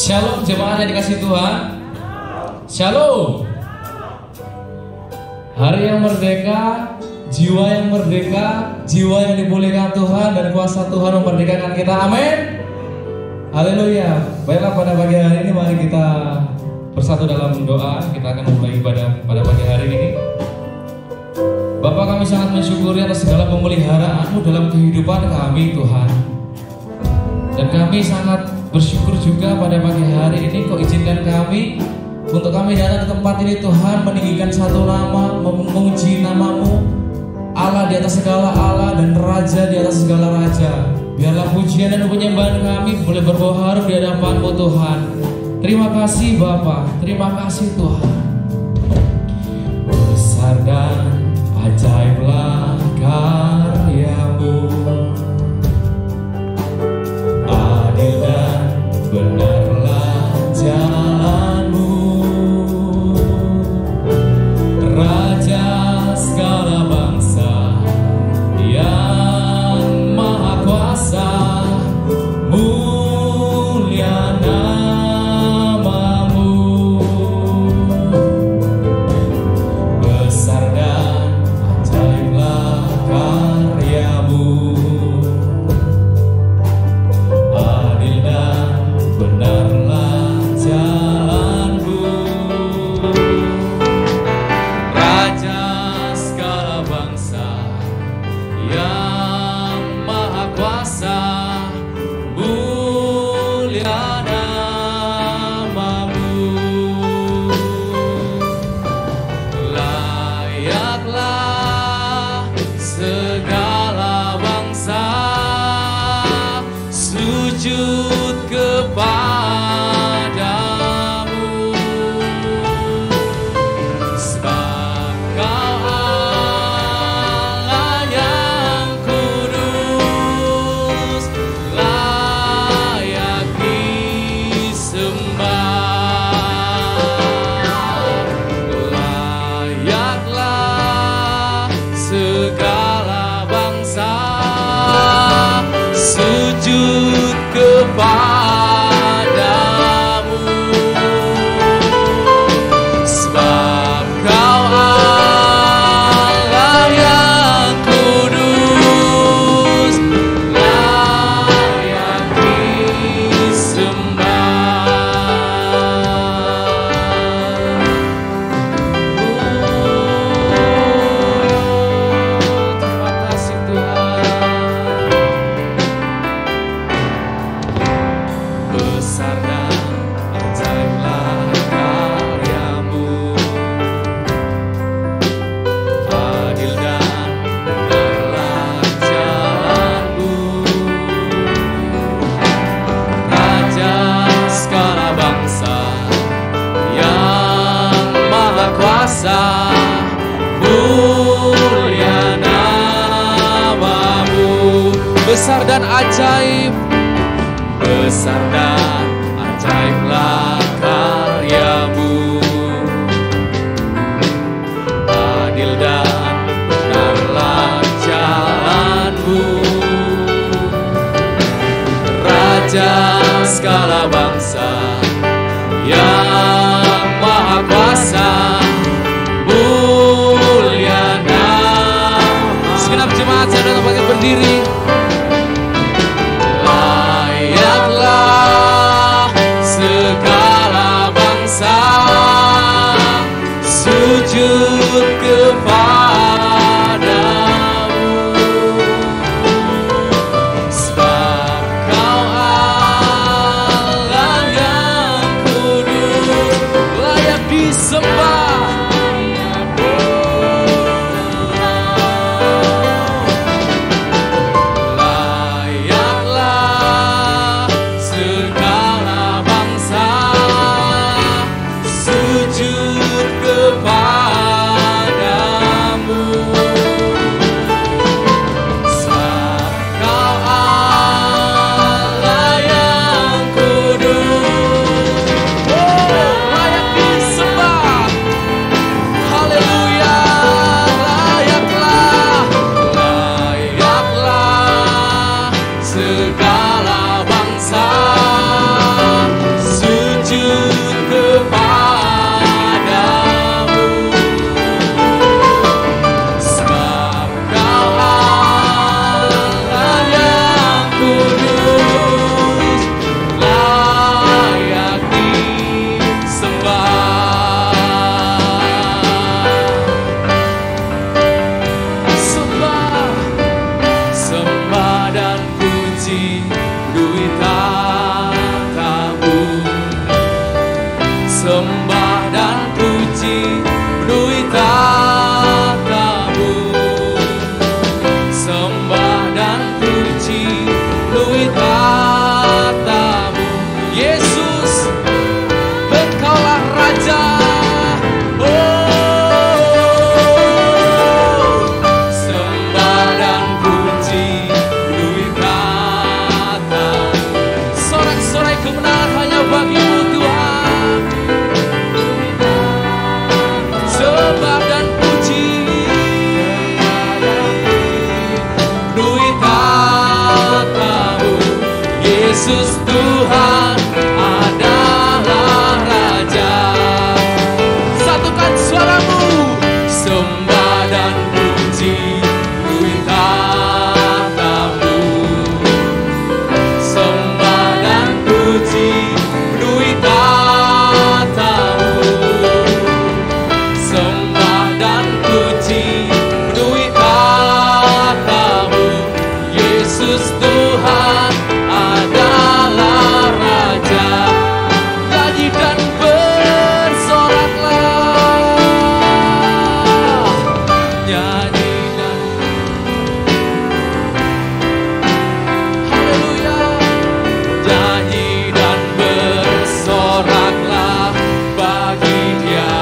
Shalom jemaat yang dikasih Tuhan. Shalom. Hari yang merdeka, jiwa yang merdeka, jiwa yang dipulihkan Tuhan dan kuasa Tuhan memerdekakan kita. Amin. Haleluya. Baiklah, pada pagi hari ini mari kita bersatu dalam doa. Kita akan memulai ibadah pada pagi hari ini. Bapa, kami sangat mensyukuri atas segala pemeliharaan-Mu dalam kehidupan kami, Tuhan. Dan kami sangat bersyukur juga pada pagi hari ini Kau izinkan kami untuk kami datang ke tempat ini, Tuhan, meninggikan satu nama, memuji nama-Mu, Allah di atas segala Allah dan Raja di atas segala Raja. Biarlah pujian dan penyembahan kami boleh berbaharu di hadapan-Mu, Tuhan. Terima kasih Bapa, terima kasih Tuhan. Besar dan ajaiblah karya-Mu, adil dan benarlah jalan-Mu, Raja segala bangsa yang maha kuasa, mulia nama-Mu. Besar dan ajaiblah karya-Mu, adil dan benarlah jalan-Mu, Raja segala bangsa yang maha kuasa, mulia nama-Mu. Layaklah segala bangsa sujud kepadamu, sebab Kau Allah yang kudus, layak disembah. Layaklah segala bangsa sujud kepadamu, sebab Kau Allah yang kudus, layak besar dan ajaib, besar dan ajaiblah karya-Mu, adil dan benarlah jalan-Mu, Raja segala bangsa yang maha kuasa, mulia nama. Segenap jemaat saya datang bagi berdiri. Layaklah segala bangsa sujud kepadamu, sebab Kau Allah yang kudus, layak disembah. Layaklah segala bangsa sujud kepadamu, sebab Kau Allah yang kudus, layak disembah. Haleluya. Layaklah, layaklah segala bangsa Yesus Tuhan adalah Raja. Satukan suaramu, sembah dan puji penuhi tahta-Mu. Sembah dan puji penuhi tahta-Mu. Sembah dan puji penuhi tahta-Mu. Yesus Tuhan adalah Raja. Nyanyi dan bersoraklah. Nyanyi dan haleluya. Nyanyi dan bersoraklah bagi Dia.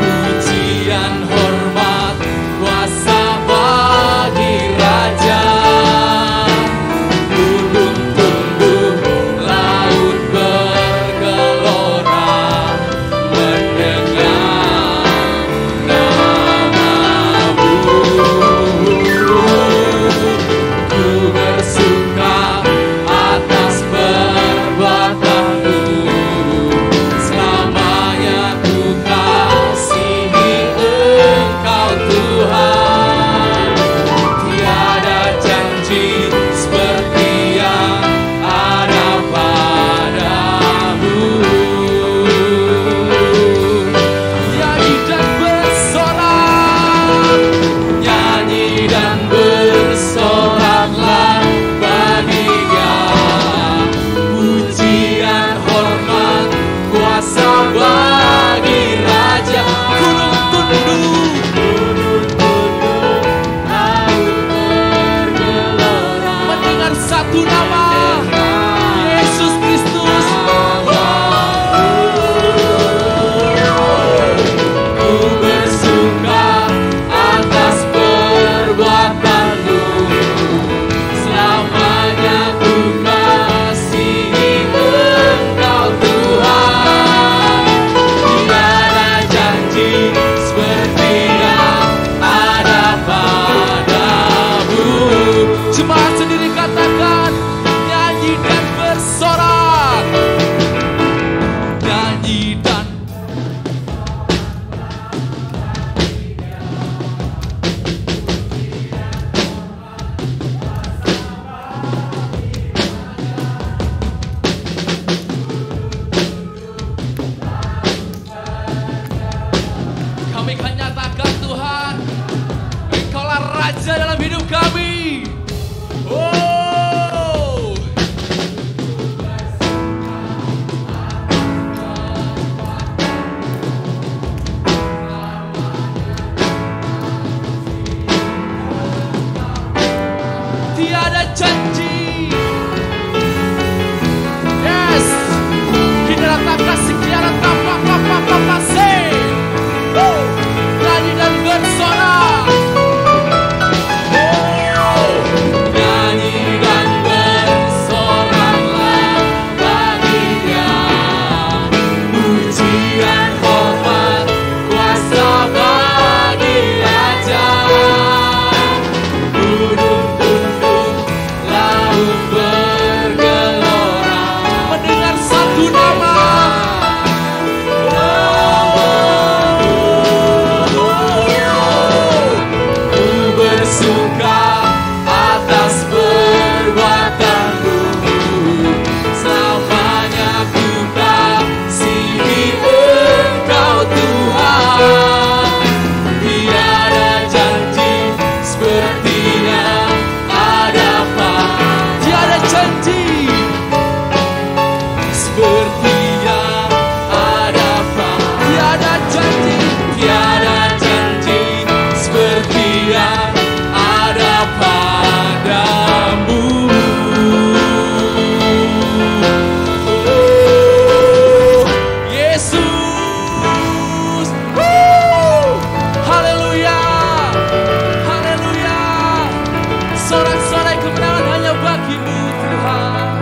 Pujian, hormat, kuasa bagi Raja. Gunung tumbuh, laut bergelora, mendengar nama-Mu. Ku bersuka atas perbuatan-Mu, selamanya ku kasihi Engkau Tuhan. Tiada janji seperti yang ada padamu. Nyanyi dan bersorak, nyanyi dan bersoraklah bagi Dia. Pujian, hormat, kuasa bagi Raja. Gunung tunduk, laut bergelora, mendengar satu nama, Yesus Kristus. Ku bersuka atas perbuatan-Mu, selamanya ku kasihi Engkau Tuhan. Tiada janji seperti yang ada padamu. Jemaat sendiri katakan, nyanyi dan bersorak. Nyanyi dan kami akan nyatakan Tuhan, Engkaulah Raja dalam hidup kami. Oh, tiada janji. Yes, hidrat kasih kiara tanpa se. Nyanyi dan bersorak. Nyanyi dan bersoraklah bagi Dia. Pujian, hormat, kuasa bagi Raja. Gunung tunduk, laut bergelora, mendengar satu nama. Ku bersuka atas perbuatan-Mu, selamanya ku kasihi Engkau Tuhan. Tiada janji seperti yang ada padamu. Tiada janji seperti yang ada padamu. Tiada janji, tiada janji seperti yang ada padamu. Oh, Yesus. Haleluya. Haleluya. Sorak-sorai kemenangan hanya bagi-Mu Tuhan.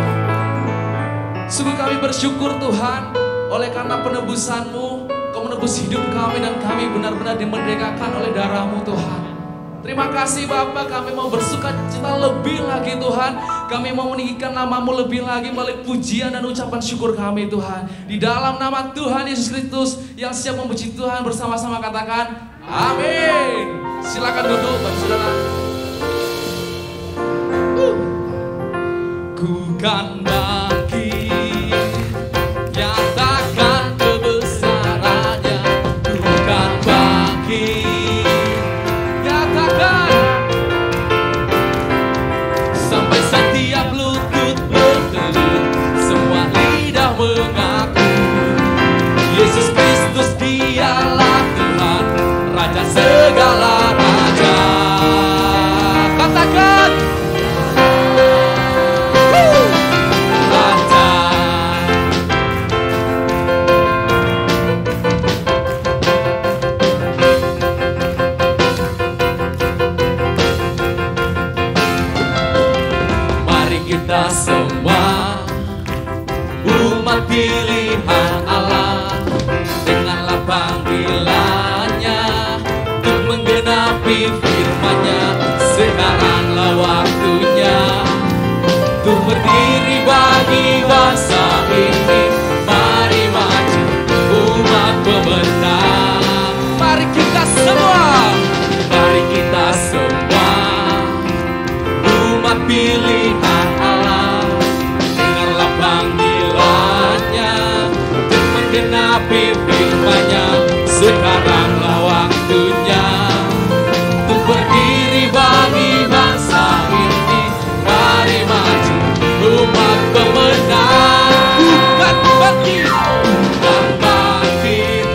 Sungguh kami bersyukur Tuhan, oleh karena penebusan-Mu, Kau menebus hidup kami dan kami benar-benar dimerdekakan oleh darah-Mu Tuhan. Terima kasih Bapak, kami mau bersuka cita lebih lagi Tuhan. Kami mau meninggikan nama-Mu lebih lagi melalui pujian dan ucapan syukur kami Tuhan. Di dalam nama Tuhan Yesus Kristus yang siap memuji Tuhan, bersama-sama katakan amin. Silakan duduk Bapak Saudara. Ku kan bangkit, nyatakan kebesarannya. Ku kan bangkit, sampai setiap lutut bertelut, semua lidah mengaku Yesus Kristus dialah Tuhan, Raja segala raja. Katakan Raja. Kita semua umat pilihan Allah, denganlah panggilannya untuk menggenapi firman-Nya. Sekaranglah waktunya untuk berdiri bagi bangsa ini. Mari maju umat pemenang. Mari kita semua umat pilihan Allah, dengarlah panggilannya untuk menggenapi firman-Nya. Sekaranglah waktunya untuk berdiri bagi bangsa ini. Mari maju umat pemenang. Bukan bangkit, bukan bangkit,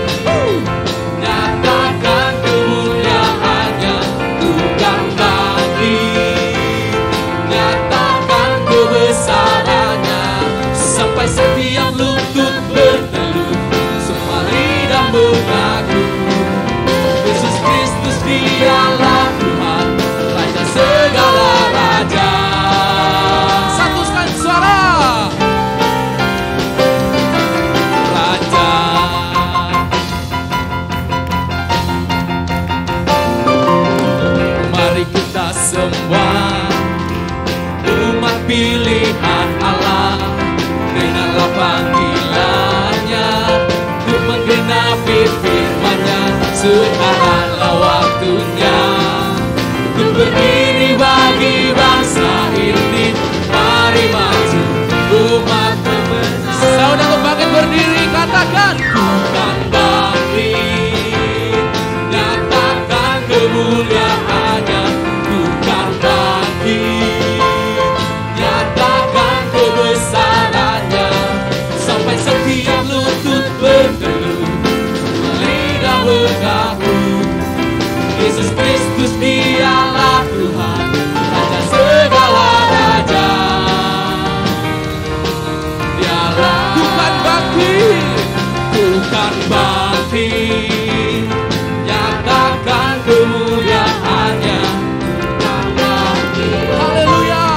nyatakan kemuliaan-Nya. Bukan bangkit, nyatakan kebesarannya. Sampai setiap lutut bertelut, semua lidah mengaku Yesus Kristus dialah Tuhan, Raja segala raja. Satukan suara Raja. Mari kita semua umat pilihan Allah, dengarlah panggilannya untuk menggenapi firman-Nya. Sekaranglah waktunya untuk berdiri bagi bangsa ini. Mari maju umat pemenang. Saudara bangkit berdiri, katakan bukan bangkit, nyatakan kemuliaan-Nya. Bukan bangkit, nyatakan kebesarannya. Sampai setiap lutut bertelut, lidah mengaku Yesus Kristus dialah Tuhan, Raja segala raja. Dialah bukan bangkit, bukan bangkit, nyatakan kemuliaan-Nya. Haleluya.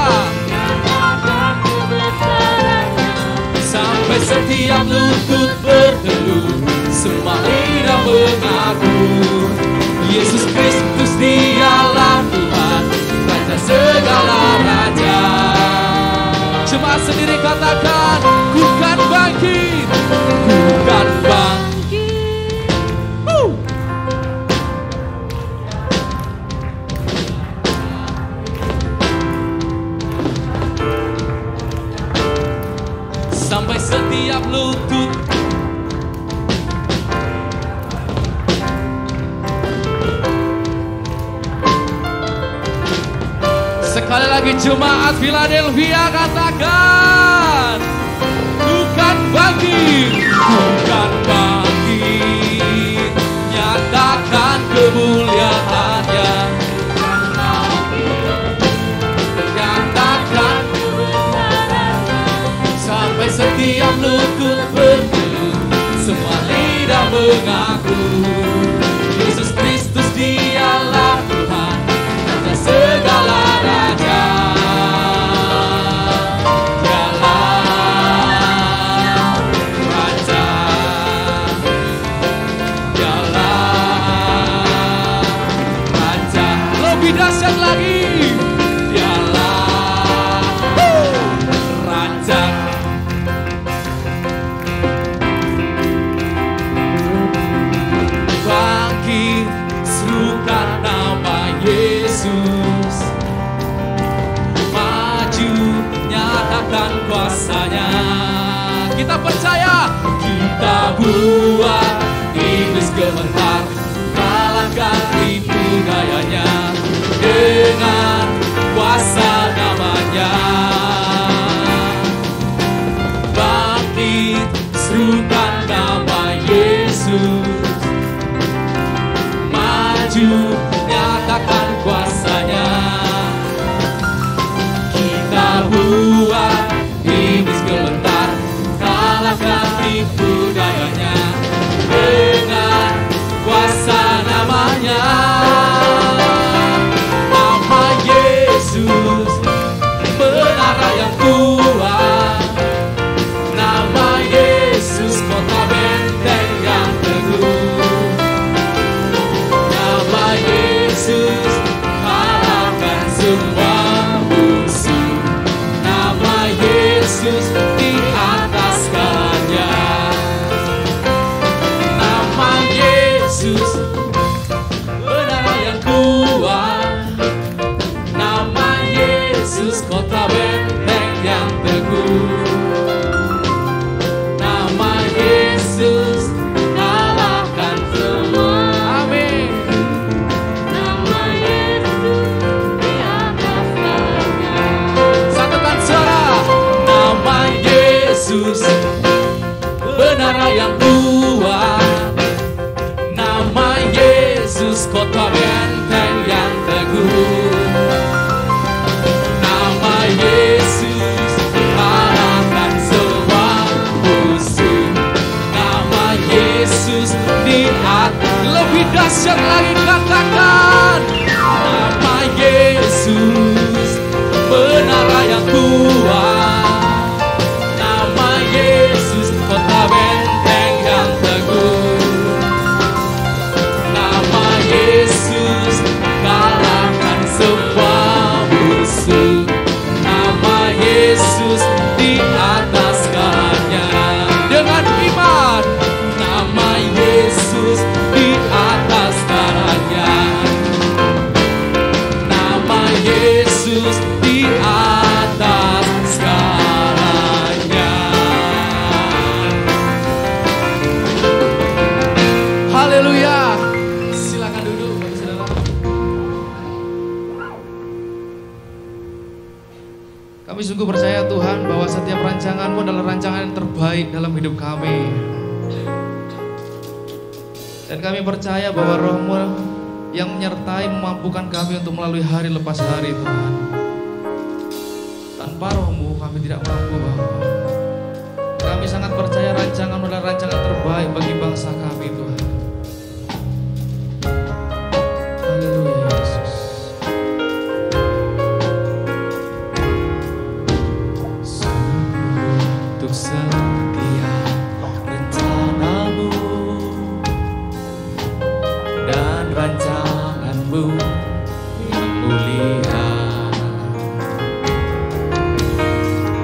Sampai setiap lutut bertelut, semua lidah mengaku Yesus Kristus dialah Tuhan, Raja segala raja. Jemaat sendiri katakan bukan bangkit, bukan bangkit. Sampai setiap lutut sekali lagi jemaat Philadelphia katakan bukan bangkit, bukan bangkit, nyatakan kemuliaan-Nya. Nyatakan sampai setiap lutut bertelut, semua lidah mengaku Yesus Kristus dialah Tuhan, Raja segala raja. gemetar, kalahkan tipu dayanya dengan kuasa namanya. Bangkit, serukan nama Yesus, maju, nyatakan kuasanya. Kita buat iblis gemetar, kalahkan tipu dayanya dengan kuasa namanya. Nama Yesus, menara yang kuat. Nama Yesus, kota benteng yang teguh. Nama Yesus, kalahkan semua musuh. Nama Yesus di atas segalanya. Nama Yesus, menara yang kuat. Nama Yesus, kota benteng yang teguh. Nama Yesus, kalahkan semua. Amin. Nama Yesus di atas segalanya. Satukan suara. Nama Yesus, menara yang kuat. Nama Yesus, kota benteng yang teguh. Nama Yesus, kalahkan semua musuh. Nama Yesus di atas. Lebih dahsyat lagi katakan. Nama Yesus, menara yang kuat. Nama Yesus, kota benteng yang teguh. Nama Yesus, kalahkan semua musuh. Nama Yesus di atas segalanya. Dengan iman, nama Yesus di atas segalanya. Nama Yesus di atas segalanya. Haleluya. Silakan duduk, Bapak Saudara. Kami sungguh percaya Tuhan bahwa setiap rancangan-Mu adalah rancangan yang terbaik dalam hidup kami. Dan kami percaya bahwa Roh-Mu yang menyertai memampukan kami untuk melalui hari lepas hari, Tuhan. Tanpa Roh-Mu kami tidak mampu, Bapa. Kami sangat percaya rancangan-Mu adalah rancangan terbaik bagi bangsa kami, Tuhan. Haleluya, Yesus. Untuk setia rencana-Mu dan rancangan-Mu yang mulia.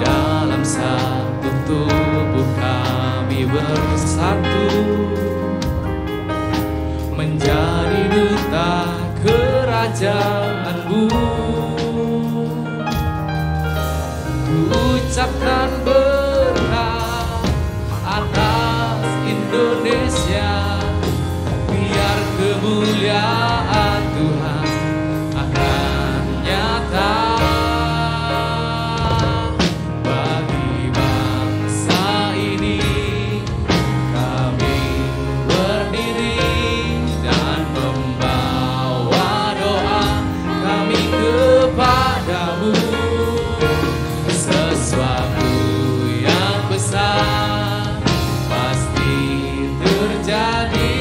Dalam satu tubuh kami bersatu, menjadi duta kerajaan-Mu. Ucapkan berkat atas Indonesia, biar kemuliaan Tuhan akan nyata bagi bangsa ini. Kami berdiri dan membawa doa kami kepadamu. Sesuatu yang besar pasti terjadi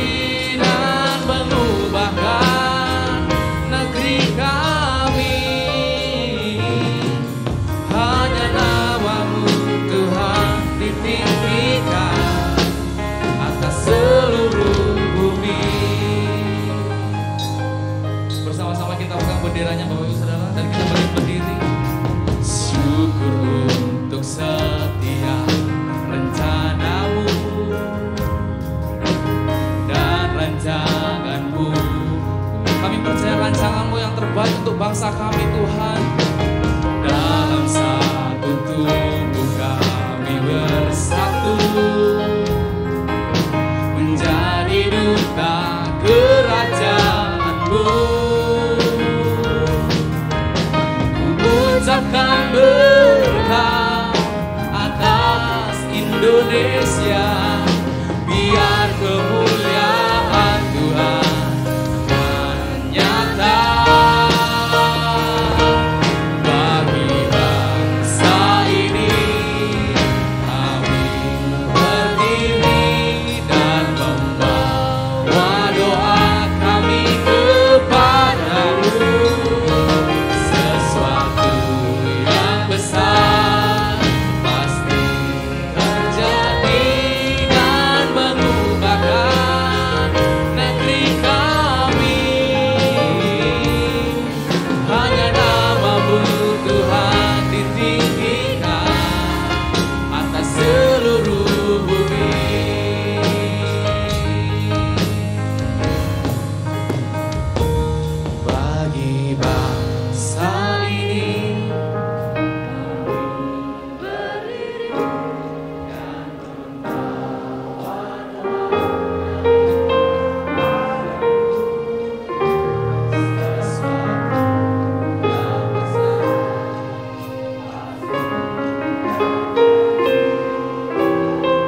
dan mengubahkan negeri kami. Hanya nama-Mu Tuhan ditinggikan atas seluruh bumi. Bersama-sama kita pegang benderanya Bapak Ibu Saudara, dan kita berdiri. Syukur untuk setiap rencana-Mu dan rancangan-Mu. Kami percaya rancangan-Mu yang terbaik untuk bangsa kami, Tuhan. Dalam satu tubuh kami bersatu, menjadi duta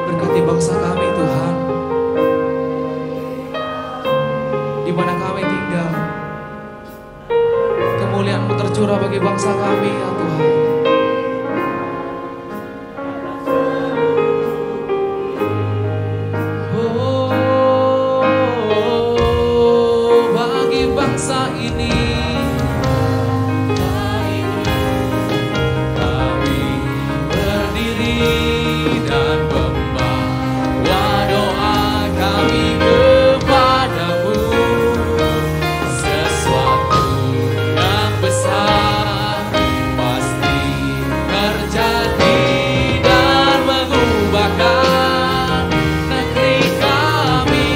Berkati bangsa kami Tuhan, di mana kami tinggal. Kemuliaan-Mu tercurah bagi bangsa kami ya Tuhan. Bagi bangsa ini kami berdiri dan membawa doa kami kepadamu. Sesuatu yang besar pasti terjadi dan mengubahkan negeri kami.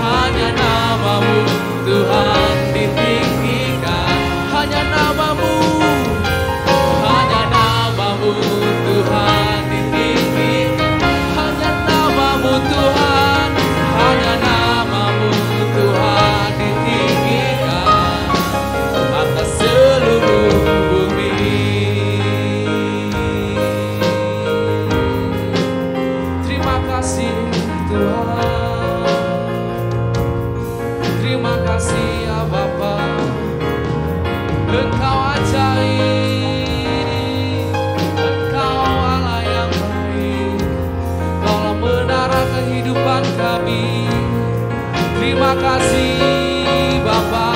Hanya nama-Mu Tuhan ditinggikan, hanya nama-Mu, hanya nama-Mu Tuhan ditinggikan, hanya nama-Mu Tuhan, hanya nama-Mu Tuhan ditinggikan atas seluruh bumi. Terima kasih Tuhan, terima kasih ya Bapa. Engkau ajaib, Engkau Allah yang baik, Kau menara kehidupan kami. Terima kasih Bapa,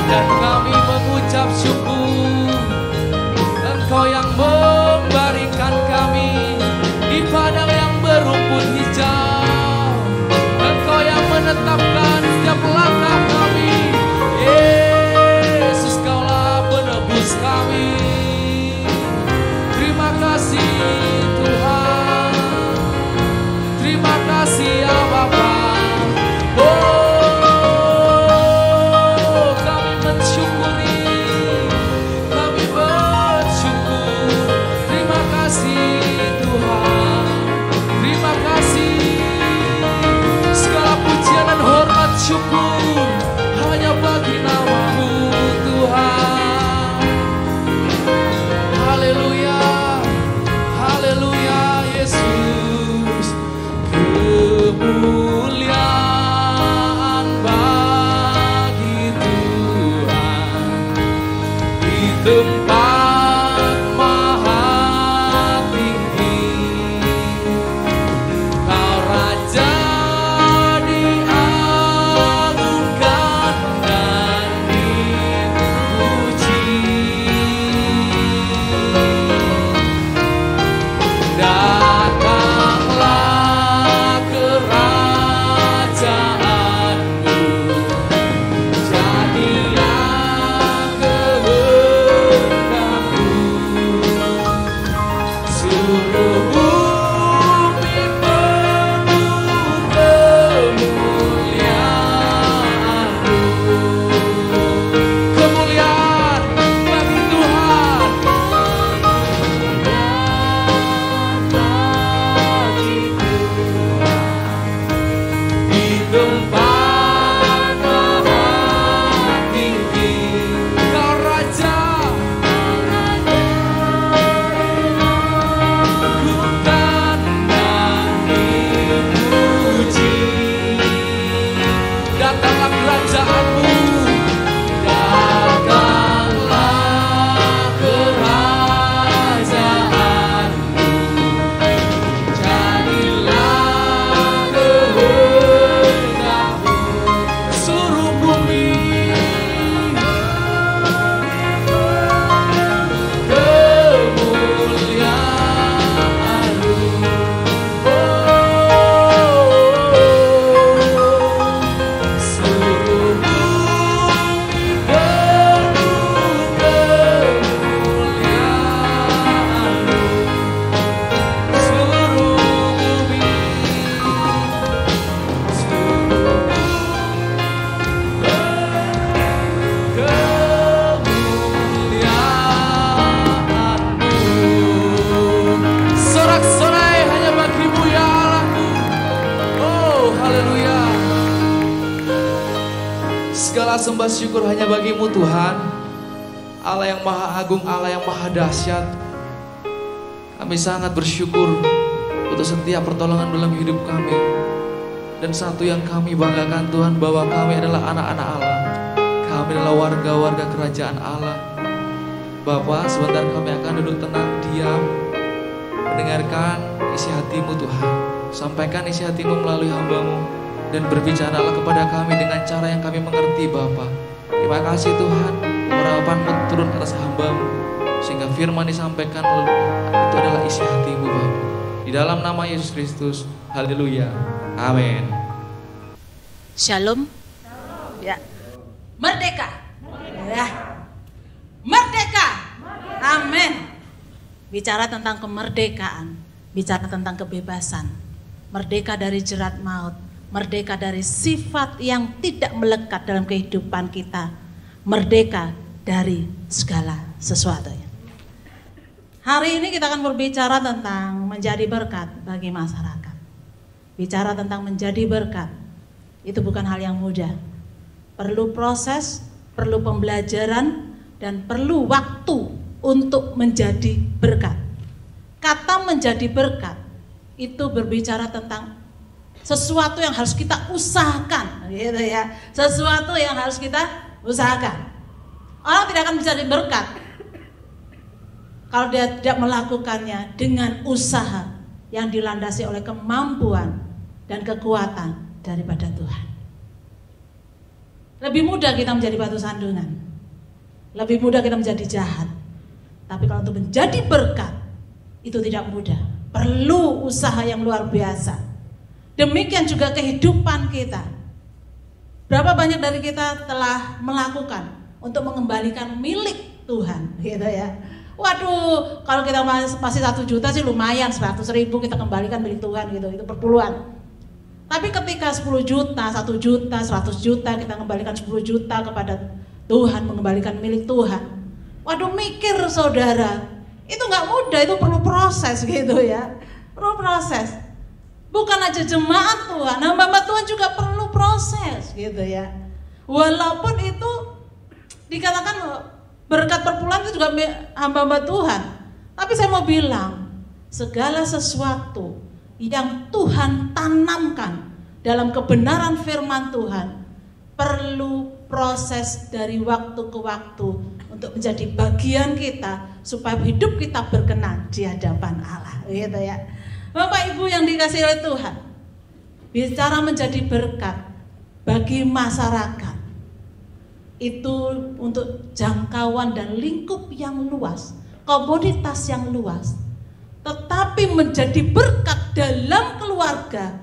dan kami mengucap syukur. Engkau yang memberikan kami di padang yang berumput hijau. Engkau yang menetapkan setiap langkah kami. Yesus, Kaulah penebus kami. Terima kasih Tuhan, terima kasih ya Bapa. Oh, kami mensyukuri, kami bersyukur. Terima kasih Tuhan, terima kasih. Segala pujian dan hormat syukur hanya bagi nama-Mu Tuhan. Haleluya, haleluya Yesus. Kemuliaan bagi Tuhan di tempat maha tinggi. Kau Raja diagungkan dan dipuji. Datanglah kerajaanmu, jadilah kehendakmu. Seluruh bumi penuh kemuliaan-Mu. Kemuliaan bagi Tuhan. Di tempat maha tinggi, Kau Raja diagungkan dan dipuji. Datanglah kerajaan-Mu, datanglah kerajaan-Mu, jadilah kehendak-Mu. Seluruh bumi kemuliaan-Mu. Seluruh bumi penuh kemuliaan-Mu. Seluruh bumi, seluruh kemuliaan-Mu. Sorak-sorai hanya bagi-Mu ya Allahku. Oh, haleluya. Segala sembah syukur hanya bagi-Mu Tuhan. Allah yang maha agung, Allah yang maha dahsyat. Kami sangat bersyukur untuk setiap pertolongan dalam hidup kami. Dan satu yang kami banggakan Tuhan, bahwa kami adalah anak-anak Allah. Kami adalah warga-warga kerajaan Allah. Bapa, sebentar kami akan duduk tenang, diam, mendengarkan isi hatimu Tuhan. Sampaikan isi hatimu melalui hamba-Mu, dan berbicaralah kepada kami dengan cara yang kami mengerti Bapa. Terima kasih Tuhan, urapan-Mu turun atas hamba-Mu, sehingga firman disampaikan itu adalah isi hati-Mu Bapa. Di dalam nama Yesus Kristus, haleluya, amin. Shalom. Ya. Merdeka. Ya. Merdeka. Amin. Bicara tentang kemerdekaan, bicara tentang kebebasan, merdeka dari jerat maut, merdeka dari sifat yang tidak melekat dalam kehidupan kita, merdeka dari segala sesuatunya. Hari ini kita akan berbicara tentang menjadi berkat bagi masyarakat. Bicara tentang menjadi berkat, itu bukan hal yang mudah. Perlu proses, perlu pembelajaran, dan perlu waktu untuk menjadi berkat. Kata menjadi berkat itu berbicara tentang sesuatu yang harus kita usahakan, gitu ya. Sesuatu yang harus kita usahakan. Orang tidak akan menjadi berkat kalau dia tidak melakukannya dengan usaha yang dilandasi oleh kemampuan dan kekuatan daripada Tuhan. Lebih mudah kita menjadi batu sandungan, lebih mudah kita menjadi jahat. Tapi kalau untuk menjadi berkat, itu tidak mudah. Perlu usaha yang luar biasa. Demikian juga kehidupan kita. Berapa banyak dari kita telah melakukan untuk mengembalikan milik Tuhan, gitu ya. Waduh, kalau kita masih 1 juta sih lumayan, 100.000 kita kembalikan milik Tuhan, gitu. Itu perpuluhan. Tapi ketika 10 juta, 1 juta, 100 juta kita kembalikan 10 juta kepada Tuhan, mengembalikan milik Tuhan. Waduh, mikir saudara, itu nggak mudah, itu perlu proses, gitu ya. Perlu proses. Bukan aja jemaat Tuhan, hamba-hamba Tuhan juga perlu proses, gitu ya. Walaupun itu dikatakan berkat perpuluhan itu juga hamba-hamba Tuhan. Tapi saya mau bilang, segala sesuatu yang Tuhan tanamkan dalam kebenaran firman Tuhan perlu proses dari waktu ke waktu untuk menjadi bagian kita supaya hidup kita berkenan di hadapan Allah, gitu ya. Bapak Ibu yang dikasihi oleh Tuhan, bicara menjadi berkat bagi masyarakat itu untuk jangkauan dan lingkup yang luas, komoditas yang luas. Tetapi menjadi berkat dalam keluarga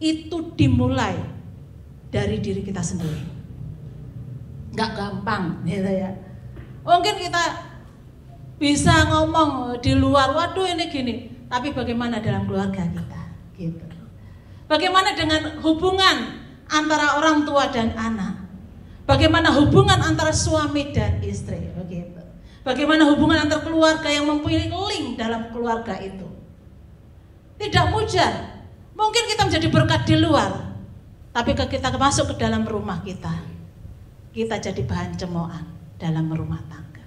itu dimulai dari diri kita sendiri. Nggak gampang, gitu ya. Mungkin kita bisa ngomong di luar, waduh ini gini, tapi bagaimana dalam keluarga kita, gitu. Bagaimana dengan hubungan antara orang tua dan anak? Bagaimana hubungan antara suami dan istri, begitu. Bagaimana hubungan antar keluarga yang mempunyai link dalam keluarga itu. Tidak mudah. Mungkin kita menjadi berkat di luar, tapi kita masuk ke dalam rumah kita jadi bahan cemoohan dalam rumah tangga.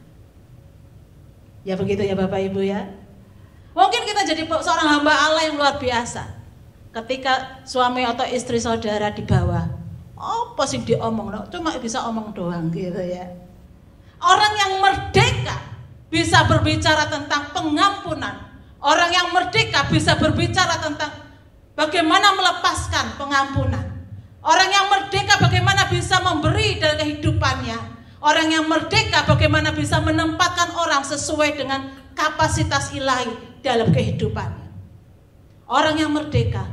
Ya begitu ya Bapak Ibu ya. Mungkin kita jadi seorang hamba Allah yang luar biasa. Ketika suami atau istri saudara di bawah, apa sih diomong, cuma bisa omong doang, gitu ya. Orang yang merdeka bisa berbicara tentang pengampunan. Orang yang merdeka bisa berbicara tentang bagaimana melepaskan pengampunan. Orang yang merdeka bagaimana bisa memberi dari kehidupannya. Orang yang merdeka bagaimana bisa menempatkan orang sesuai dengan kapasitas ilahi dalam kehidupannya. Orang yang merdeka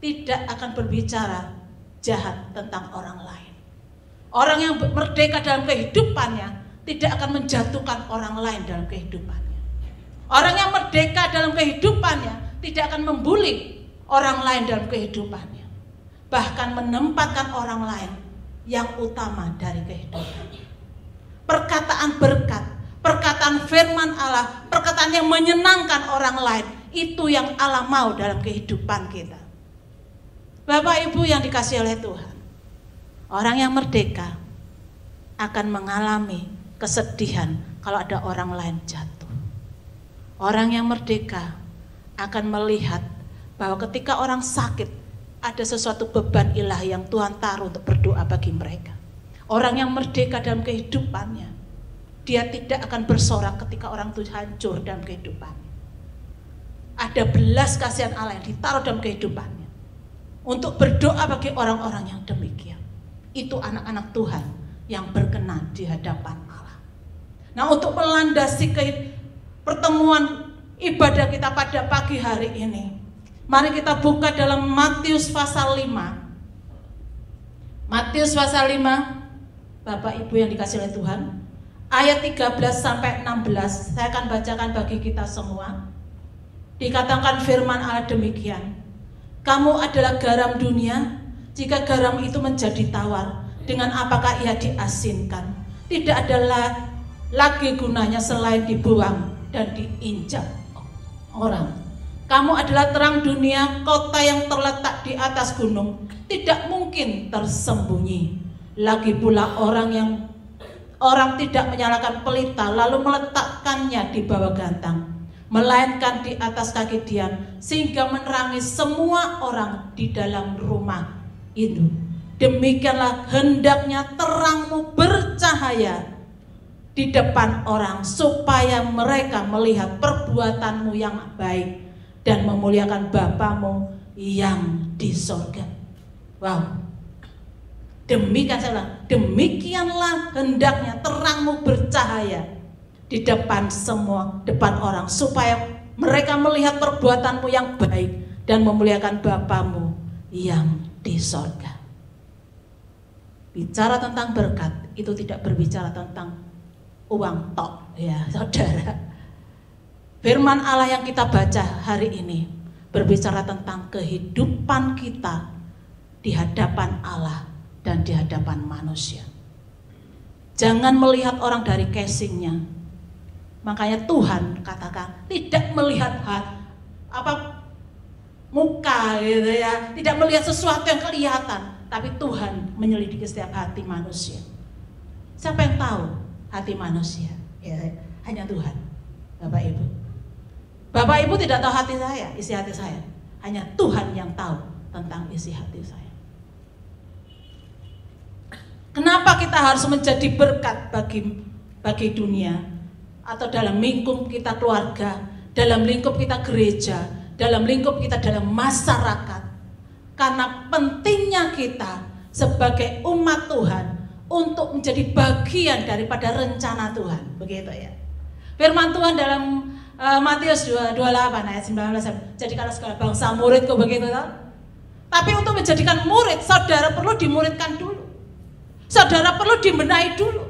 tidak akan berbicara jahat tentang orang lain. Orang yang merdeka dalam kehidupannya tidak akan menjatuhkan orang lain dalam kehidupannya. Orang yang merdeka dalam kehidupannya tidak akan membuli orang lain dalam kehidupannya. Bahkan menempatkan orang lain yang utama dari kehidupannya. Perkataan berkat, perkataan firman Allah, perkataan yang menyenangkan orang lain, itu yang Allah mau dalam kehidupan kita. Bapak Ibu yang dikasihi oleh Tuhan, orang yang merdeka akan mengalami kesedihan kalau ada orang lain jatuh. Orang yang merdeka akan melihat bahwa ketika orang sakit, ada sesuatu beban ilahi yang Tuhan taruh untuk berdoa bagi mereka. Orang yang merdeka dalam kehidupannya, dia tidak akan bersorak ketika orang itu hancur dalam kehidupannya. Ada belas kasihan Allah yang ditaruh dalam kehidupannya untuk berdoa bagi orang-orang yang demikian. Itu anak-anak Tuhan yang berkenan di hadapan Allah. Nah, untuk melandasi pertemuan ibadah kita pada pagi hari ini, mari kita buka dalam Matius pasal 5. Matius pasal 5, Bapak Ibu yang dikasihi oleh Tuhan, ayat 13 sampai 16. Saya akan bacakan bagi kita semua. Dikatakan firman Allah demikian, kamu adalah garam dunia. Jika garam itu menjadi tawar, dengan apakah ia diasinkan? Tidak ada lagi gunanya selain dibuang dan diinjak orang. Kamu adalah terang dunia. Kota yang terletak di atas gunung tidak mungkin tersembunyi. Lagi pula orang tidak menyalakan pelita lalu meletakkannya di bawah gantang, melainkan di atas kaki dian, sehingga menerangi semua orang di dalam rumah itu. Demikianlah hendaknya terangmu bercahaya di depan orang, supaya mereka melihat perbuatanmu yang baik dan memuliakan Bapamu yang di sorga. Wow. Demikianlah hendaknya terangmu bercahaya di depan orang, supaya mereka melihat perbuatanmu yang baik dan memuliakan Bapamu yang di sorga. Bicara tentang berkat itu tidak berbicara tentang uang tok, ya saudara. Firman Allah yang kita baca hari ini berbicara tentang kehidupan kita di hadapan Allah dan di hadapan manusia. Jangan melihat orang dari casingnya. Makanya Tuhan katakan tidak melihat muka gitu ya, tidak melihat sesuatu yang kelihatan, tapi Tuhan menyelidiki setiap hati manusia. Siapa yang tahu hati manusia? Ya, hanya Tuhan. Bapak Ibu. Bapak Ibu tidak tahu hati saya, isi hati saya. Hanya Tuhan yang tahu tentang isi hati saya. Kenapa kita harus menjadi berkat bagi dunia, atau dalam lingkup kita keluarga, dalam lingkup kita gereja, dalam lingkup kita dalam masyarakat? Karena pentingnya kita sebagai umat Tuhan untuk menjadi bagian daripada rencana Tuhan, begitu ya. Firman Tuhan dalam Matius 28 ayat 19, jadikanlah segala bangsa muridku, begitu tak? Tapi untuk menjadikan murid, saudara perlu dimuridkan dulu. Saudara perlu dibenahi dulu.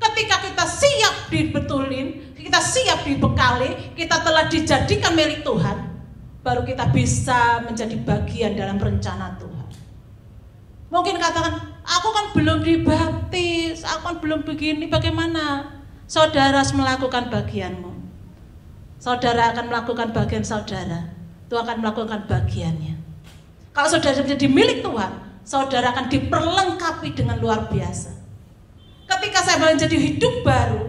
Ketika kita siap dibetulin, kita siap dibekali, kita telah dijadikan milik Tuhan, baru kita bisa menjadi bagian dalam rencana Tuhan. Mungkin katakan, aku kan belum dibaptis, aku kan belum begini, bagaimana? Saudara harus melakukan bagianmu. Saudara akan melakukan bagian saudara, Tuhan akan melakukan bagiannya. Kalau saudara menjadi milik Tuhan, saudara akan diperlengkapi dengan luar biasa. Ketika saya menjadi hidup baru,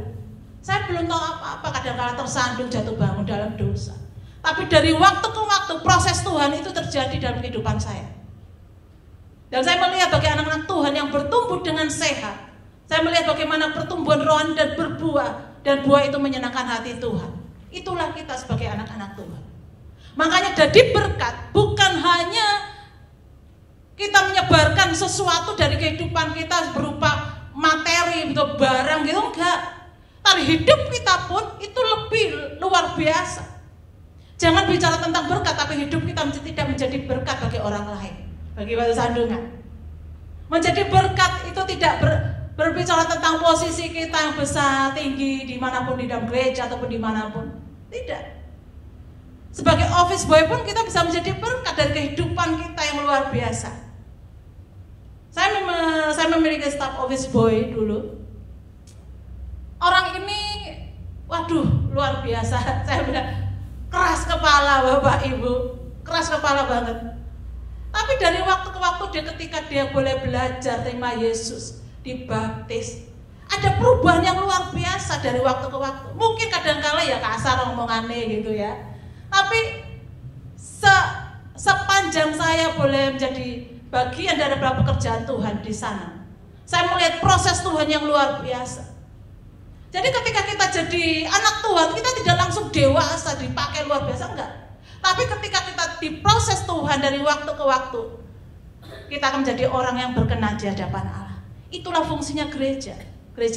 saya belum tahu apa-apa, kadang-kadang tersandung jatuh bangun dalam dosa. Tapi dari waktu ke waktu proses Tuhan itu terjadi dalam kehidupan saya. Dan saya melihat bagi anak-anak Tuhan yang bertumbuh dengan sehat. Saya melihat bagaimana pertumbuhan rohani dan berbuah, dan buah itu menyenangkan hati Tuhan. Itulah kita sebagai anak-anak Tuhan. Makanya jadi berkat bukan hanya kita menyebarkan sesuatu dari kehidupan kita berupa materi, berupa barang gitu, enggak. Tapi hidup kita pun itu lebih luar biasa. Jangan bicara tentang berkat, tapi hidup kita tidak menjadi berkat bagi orang lain, bagi batu sandungan. Menjadi berkat itu tidak berbicara tentang posisi kita yang besar, tinggi, dimanapun di dalam gereja ataupun dimanapun. Tidak. Sebagai office boy pun kita bisa menjadi berkat dari kehidupan kita yang luar biasa. Saya memiliki staff office boy dulu. Orang ini, waduh, luar biasa. Saya bilang, keras kepala Bapak Ibu, keras kepala banget. Tapi dari waktu ke waktu ketika dia boleh belajar terima Yesus, dibaptis, Ada perubahan yang luar biasa dari waktu ke waktu. Mungkin kadang-kala ya kasar ngomongannya gitu ya. Tapi sepanjang saya boleh menjadi bagian dari pekerjaan Tuhan di sana, saya melihat proses Tuhan yang luar biasa. Jadi ketika kita jadi anak Tuhan, kita tidak langsung dewasa dipakai luar biasa, enggak. Tapi ketika kita diproses Tuhan dari waktu ke waktu, kita akan menjadi orang yang berkenan di hadapan Allah. Itulah fungsinya gereja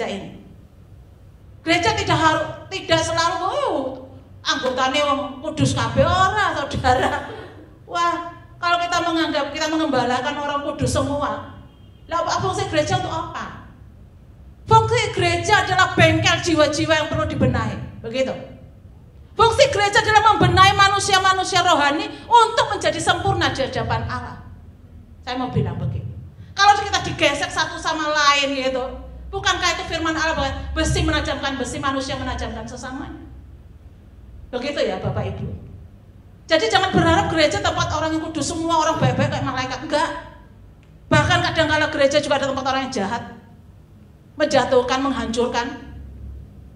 ini. Gereja tidak selalu anggotanya kudus kabeh ora, saudara. Wah, kalau kita menganggap kita mengembalakan orang kudus semua, lah fungsi gereja untuk apa? Fungsi gereja adalah bengkel jiwa-jiwa yang perlu dibenahi, begitu. Fungsi gereja adalah membenahi manusia-manusia rohani untuk menjadi sempurna di hadapan Allah. Saya mau bilang begitu. Kalau kita digesek satu sama lain gitu, bukankah itu firman Allah bahwa besi menajamkan besi, manusia menajamkan sesamanya? Begitu ya Bapak Ibu. Jadi jangan berharap gereja tempat orang yang kudus semua orang baik-baik kayak malaikat, enggak. Bahkan kadang-kala gereja juga ada tempat orang yang jahat, menjatuhkan, menghancurkan,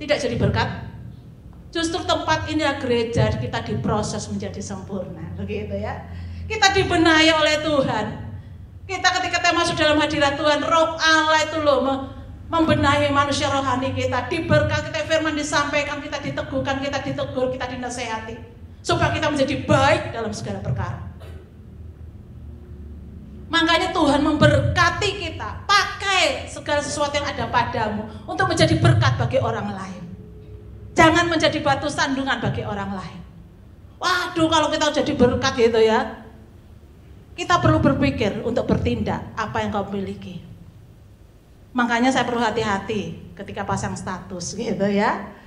tidak jadi berkat. Justru tempat inilah gereja kita diproses menjadi sempurna, begitu ya. Kita dibenahi oleh Tuhan. Kita ketika masuk dalam hadirat Tuhan, Roh Allah itu loh membenahi manusia rohani kita. Diberkati, kita firman disampaikan, kita diteguhkan, kita ditegur, kita dinasehati, supaya kita menjadi baik dalam segala perkara. Makanya Tuhan memberkati kita, pakai segala sesuatu yang ada padamu untuk menjadi berkat bagi orang lain. Jangan menjadi batu sandungan bagi orang lain. Waduh, kalau kita jadi berkat gitu ya, kita perlu berpikir untuk bertindak apa yang kau miliki. Makanya saya perlu hati-hati ketika pasang status gitu ya.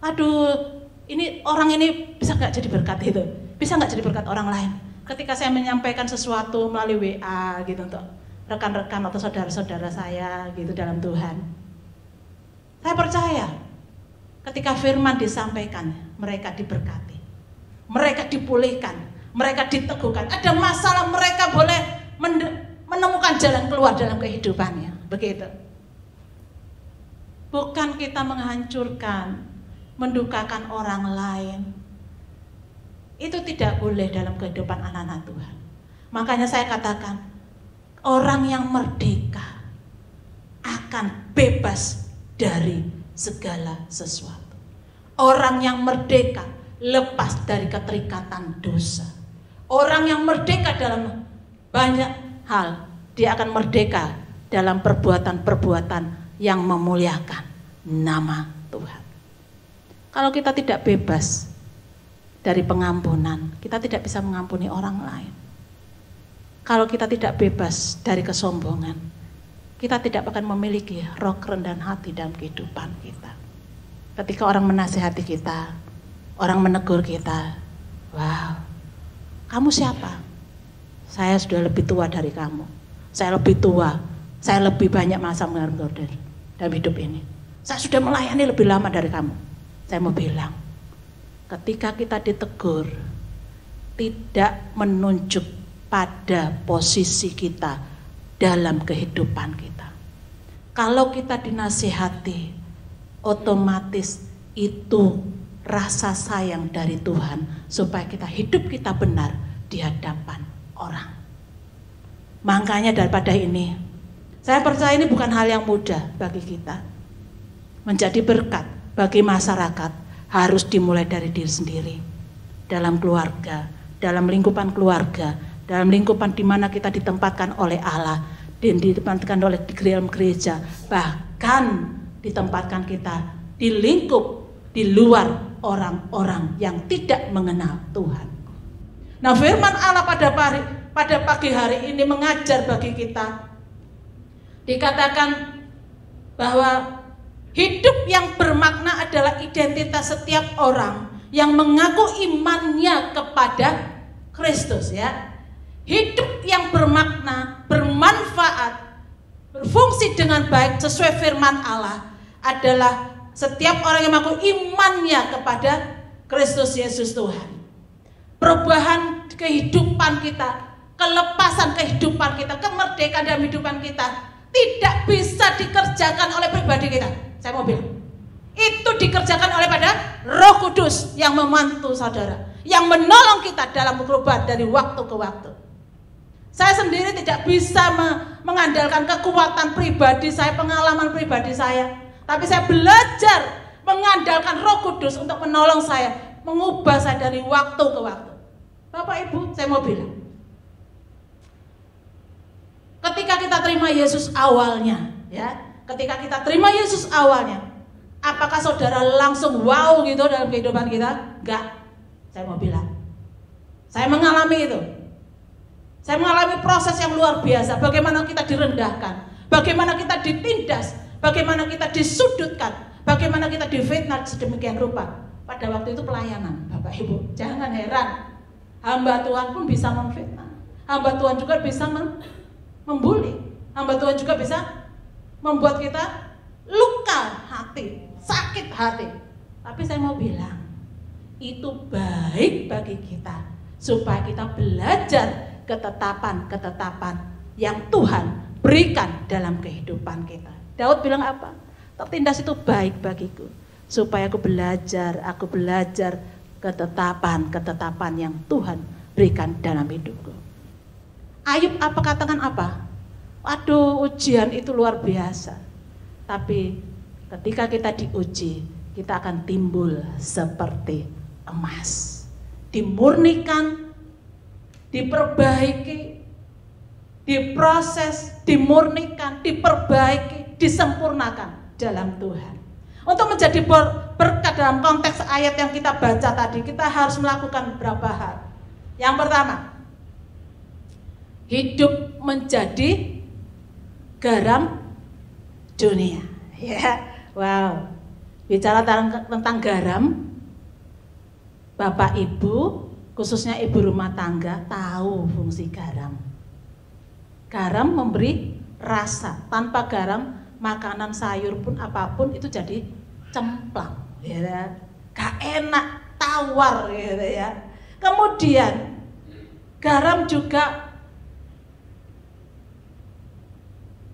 Aduh, ini orang ini bisa nggak jadi berkat itu? Bisa nggak jadi berkat orang lain? Ketika saya menyampaikan sesuatu melalui WA gitu untuk rekan-rekan atau saudara-saudara saya gitu dalam Tuhan, saya percaya ketika firman disampaikan, mereka diberkati, mereka dipulihkan, mereka diteguhkan. Ada masalah, mereka boleh menemukan jalan keluar dalam kehidupannya, begitu. Bukan kita menghancurkan, mendukakan orang lain. Itu tidak boleh dalam kehidupan anak-anak Tuhan. Makanya saya katakan, orang yang merdeka akan bebas dari segala sesuatu. Orang yang merdeka lepas dari keterikatan dosa. Orang yang merdeka dalam banyak hal, dia akan merdeka dalam perbuatan-perbuatan yang memuliakan nama Tuhan. Kalau kita tidak bebas dari pengampunan, kita tidak bisa mengampuni orang lain. Kalau kita tidak bebas dari kesombongan, kita tidak akan memiliki roh kerendahan hati dalam kehidupan kita. Ketika orang menasihati kita, orang menegur kita, wow, kamu siapa? Saya sudah lebih tua dari kamu. Saya lebih tua, saya lebih banyak masa mengorder dalam hidup ini. Saya sudah melayani lebih lama dari kamu. Saya mau bilang, ketika kita ditegur, tidak menunjuk pada posisi kita dalam kehidupan kita. Kalau kita dinasihati, otomatis itu rasa sayang dari Tuhan supaya kita hidup kita benar di hadapan orang. Makanya daripada ini, saya percaya ini bukan hal yang mudah bagi kita. Menjadi berkat bagi masyarakat harus dimulai dari diri sendiri, dalam keluarga, dalam lingkupan keluarga, dalam lingkupan di mana kita ditempatkan oleh Allah dan ditempatkan oleh di dalam gereja, bahkan ditempatkan kita di lingkup di luar orang-orang yang tidak mengenal Tuhan. Nah, firman Allah pada pagi hari ini mengajar bagi kita. Dikatakan bahwa hidup yang bermakna adalah identitas setiap orang yang mengaku imannya kepada Kristus, ya. Hidup yang bermakna, bermanfaat, berfungsi dengan baik sesuai firman Allah adalah setiap orang yang mengaku imannya kepada Kristus Yesus Tuhan. Perubahan kehidupan kita, kelepasan kehidupan kita, kemerdekaan dalam kehidupan kita tidak bisa dikerjakan oleh pribadi kita. Saya mau bilang, itu dikerjakan oleh pada Roh Kudus yang membantu saudara, yang menolong kita dalam berubah dari waktu ke waktu. Saya sendiri tidak bisa mengandalkan kekuatan pribadi saya, pengalaman pribadi saya, tapi saya belajar mengandalkan Roh Kudus untuk menolong saya, mengubah saya dari waktu ke waktu. Bapak Ibu, saya mau bilang, ketika kita terima Yesus awalnya, ya, ketika kita terima Yesus awalnya, apakah saudara langsung wow gitu dalam kehidupan kita? Enggak. Saya mau bilang, saya mengalami itu. Saya mengalami proses yang luar biasa. Bagaimana kita direndahkan, bagaimana kita ditindas, bagaimana kita disudutkan, bagaimana kita difitnah sedemikian rupa. Pada waktu itu pelayanan, Bapak Ibu, jangan heran. Hamba Tuhan pun bisa memfitnah. Hamba Tuhan juga bisa membuli. Hamba Tuhan juga bisa membuat kita luka hati, sakit hati. Tapi saya mau bilang, itu baik bagi kita, supaya kita belajar ketetapan-ketetapan yang Tuhan berikan dalam kehidupan kita. Daud bilang apa? Tertindas itu baik bagiku, supaya aku belajar ketetapan-ketetapan yang Tuhan berikan dalam hidupku. Ayub apa katakan apa? Aduh, ujian itu luar biasa. Tapi ketika kita diuji, kita akan timbul seperti emas. Dimurnikan, diperbaiki, diproses, dimurnikan, diperbaiki, disempurnakan dalam Tuhan. Untuk menjadi berkat dalam konteks ayat yang kita baca tadi, kita harus melakukan beberapa hal. Yang pertama, hidup menjadi garam dunia. Ya, wow. Bicara tentang garam, Bapak Ibu, khususnya ibu rumah tangga, tahu fungsi garam. Garam memberi rasa. Tanpa garam, makanan sayur pun apapun itu jadi cemplang, ya, gak enak, tawar, gitu ya. Kemudian garam juga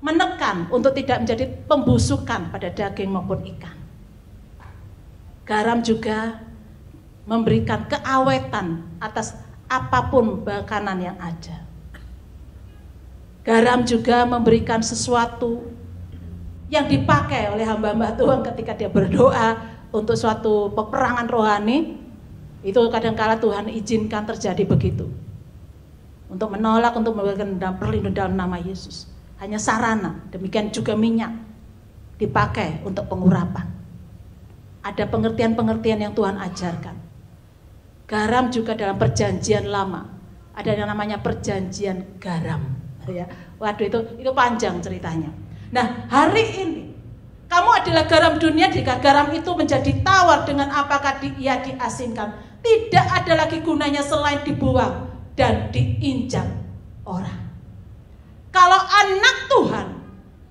menekan untuk tidak menjadi pembusukan pada daging maupun ikan. Garam juga memberikan keawetan atas apapun makanan yang ada. Garam juga memberikan sesuatu yang dipakai oleh hamba-hamba Tuhan ketika dia berdoa untuk suatu peperangan rohani. Itu kadang-kala Tuhan izinkan terjadi begitu, untuk menolak, untuk memberikan perlindungan dalam nama Yesus. Hanya sarana. Demikian juga minyak dipakai untuk pengurapan. Ada pengertian-pengertian yang Tuhan ajarkan. Garam juga dalam perjanjian lama ada yang namanya perjanjian garam, ya. Waduh, itu panjang ceritanya. Nah, hari ini kamu adalah garam dunia. Jika garam itu menjadi tawar, dengan apakah ia diasinkan? Tidak ada lagi gunanya selain dibuang dan diinjak orang. Kalau anak Tuhan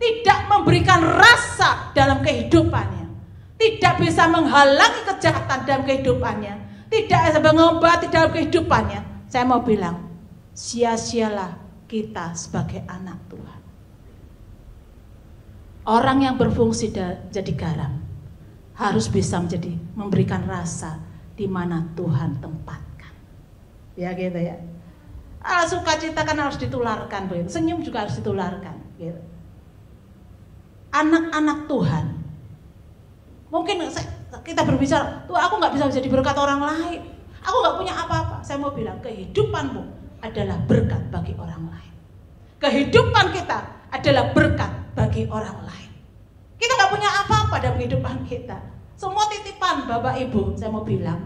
tidak memberikan rasa dalam kehidupannya, tidak bisa menghalangi kejahatan dalam kehidupannya, tidak bisa mengobati dalam kehidupannya, saya mau bilang, sia-sialah kita sebagai anak Tuhan. Orang yang berfungsi jadi garam harus bisa memberikan rasa di mana Tuhan tempatkan. Ya gitu ya. Sukacita kan harus ditularkan, senyum juga harus ditularkan. Gitu. Anak-anak Tuhan, mungkin kita berbicara, tuh aku nggak bisa jadi berkat orang lain, aku nggak punya apa-apa. Saya mau bilang, kehidupanmu adalah berkat bagi orang lain. Kehidupan kita adalah berkat bagi orang lain. Kita nggak punya apa-apa dalam kehidupan kita. Semua titipan Bapak Ibu. Saya mau bilang,